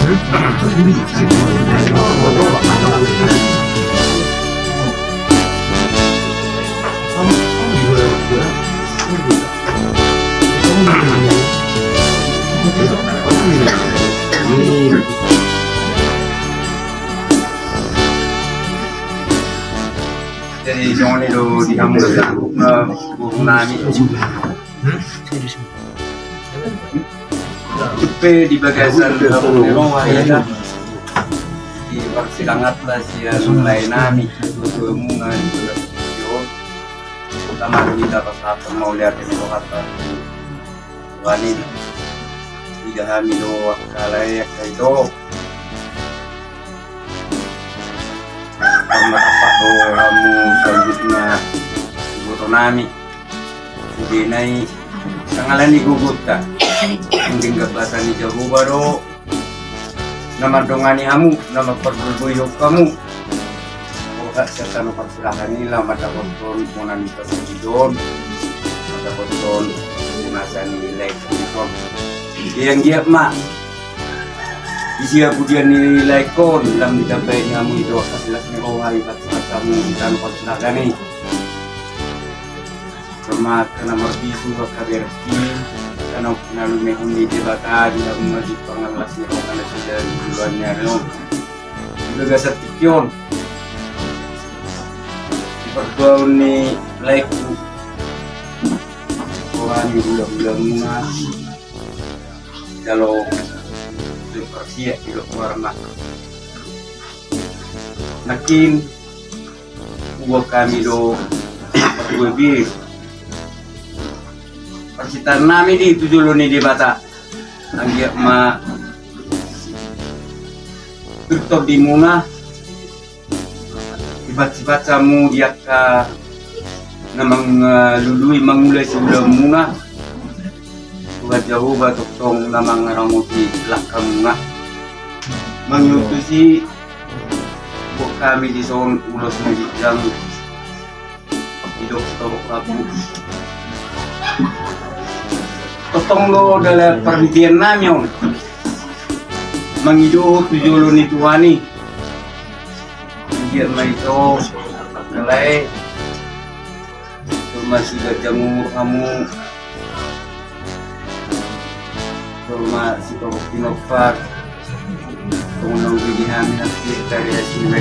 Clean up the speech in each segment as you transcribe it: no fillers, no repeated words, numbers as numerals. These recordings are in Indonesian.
Jadi jangan itu dihamilkan nami Cepe di bagasan kampung ya di persidangan lah siang lain nami kemungan utama kita pas mau lihat itu kata wani tidak hamil wakalai itu karena apa kamu selanjutnya butuh nami di naik sangalan digugut tak mungkin kebasan di jauh baru nama dongani kamu nama perbuyuk kamu gak serta persilahkan ini lah mata kontrol monan hidup mata kontrol masa nilai kontrol yang dia mak isi aku dia nilai kon dalam dicapai kamu itu hasil hari kamu dan persilahkan nih sama kena merbisu kaberki karena nalu mehun di debatan yang mengaji pengalas yang akan sudah duluannya lo juga setikyon perkau ni like orang di bulan-bulan mas kalau seperti itu warna nakin buat kami do berbir percitaan nami di tujuh luni di bata anggiak ma tutup di munga sifat kamu dia ka namang lului mangulay sebelum munga buat jauh batuk tong namang ramuti lakam munga mangyutu si buat kami di son ulos magijang hidup setorok aku totong lo dalam perhentian namyon manghidup tujuh ni tuani dia itu nilai masih berjamu kamu rumah si toko pinopar tunggu pilihan nanti dari sini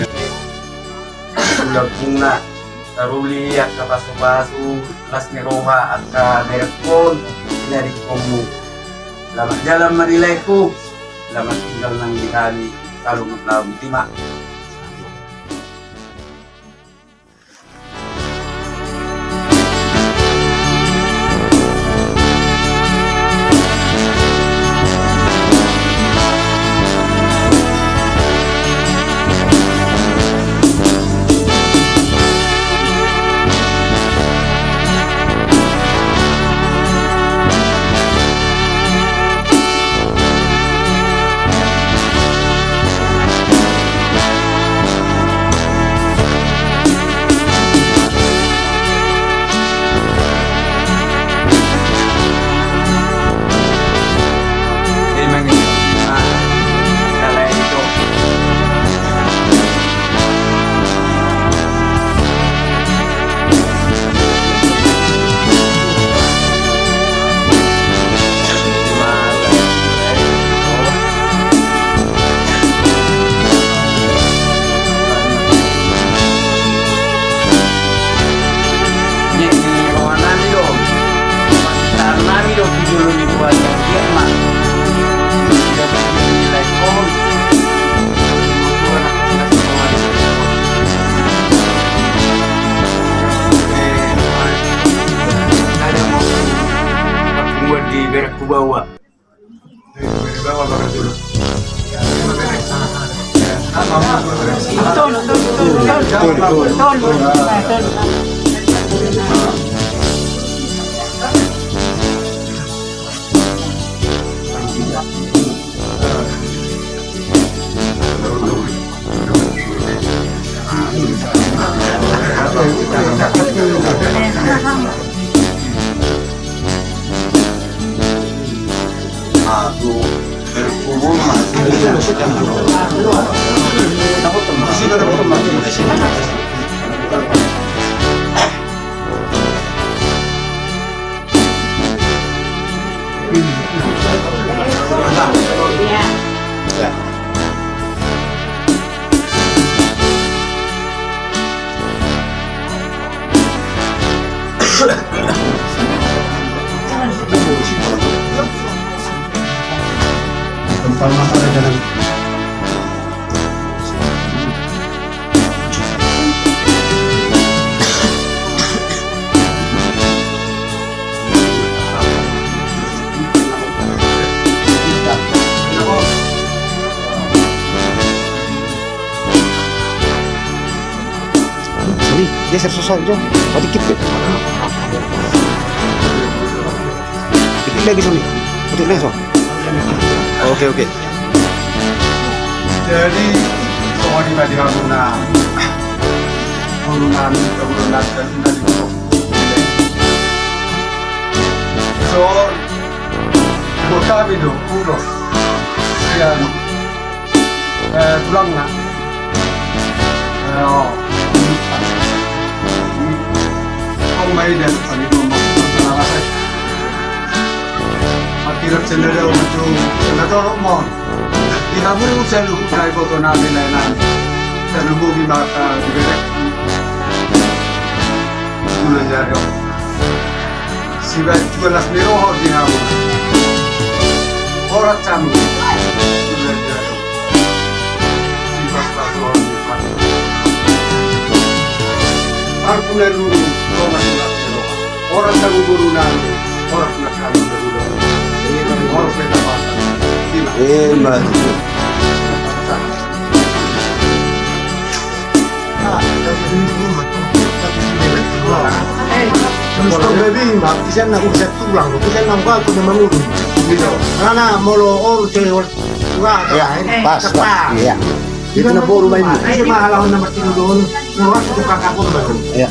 sudah bunga taruli akka pasu las neroha akka merekon dari kamu lama jalan marileku lama tinggal nang dihani kalau mau timak ku bawa. Bawa bakar dulu. Aku berhubung masih Tempat masalah dalam Sorry, geser sosok Jo. Oh, dikit. Dikit lagi Sony. Dikit lagi Son. Oke, oke. jadi soal di Haruna keburunan dan dari so kota itu puro yang tulang na kong may dan pani ko makakasay matirap sendiri untuk senador mo Ihamu saya lupa saya foto nabi lain saya lupa di mata juga bulan jari si baik juga las miro di hamu orang camu bulan jari si pas orang di mana aku lalu orang camu guru nanti orang nak kamu dulu orang beda bahasa Hebat. Gusto baby, mag-isa na kung sa tulang, kung na ba ito naman ulo. Karena molo oro sa Ya, pas. Iya. Itu na puro main. Ay, mahalahon na matinulon. Mura sa kakapon ba ito? Iya.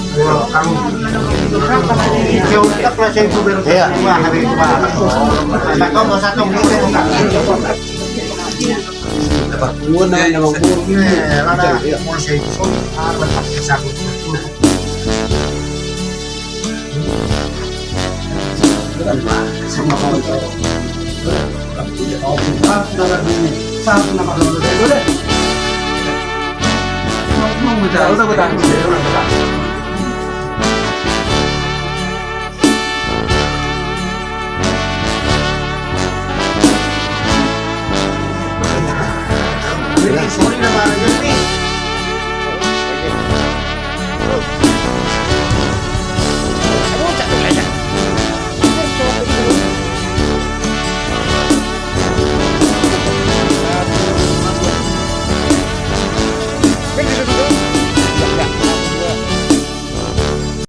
Kamu. Kaya utak na siya yung pero Iya. hari itu ba? Sakaw mo sa itong dito mo ka. Muna na magpuro. Rada, mo siya ito. Sa ako. Sorry naman,